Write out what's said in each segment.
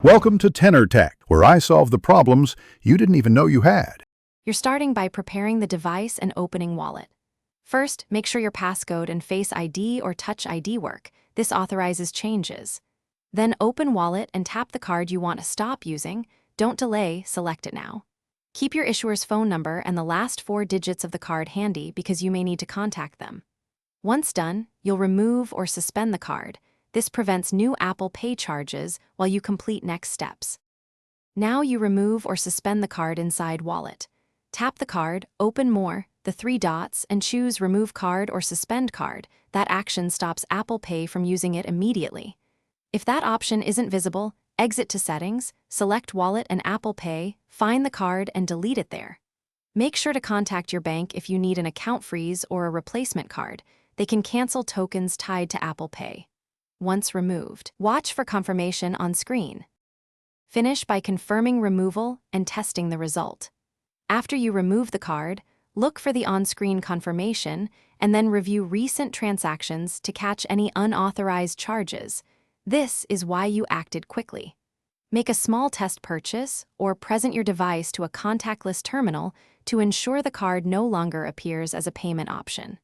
Welcome to Tenor Tech, where I solve the problems you didn't even know you had. You're starting by preparing the device and opening Wallet. First, make sure your passcode and Face ID or Touch ID work. This authorizes changes. Then open Wallet and tap the card you want to stop using. Don't delay, select it now. Keep your issuer's phone number and the last 4 digits of the card handy because you may need to contact them. Once done, you'll remove or suspend the card. This prevents new Apple Pay charges while you complete next steps. Now you remove or suspend the card inside Wallet. Tap the card, open More, the 3 dots, and choose Remove Card or Suspend Card. That action stops Apple Pay from using it immediately. If that option isn't visible, exit to Settings, select Wallet and Apple Pay, find the card and delete it there. Make sure to contact your bank if you need an account freeze or a replacement card. They can cancel tokens tied to Apple Pay. Once removed, watch for confirmation on screen. Finish by confirming removal and testing the result. After you remove the card, look for the on-screen confirmation and then review recent transactions to catch any unauthorized charges. This is why you acted quickly. Make a small test purchase or present your device to a contactless terminal to ensure the card no longer appears as a payment option.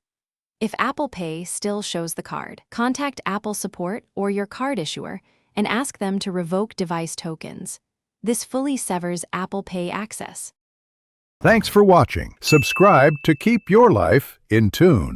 If Apple Pay still shows the card, contact Apple support or your card issuer and ask them to revoke device tokens. This fully severs Apple Pay access. Thanks for watching. Subscribe to keep your life in tune.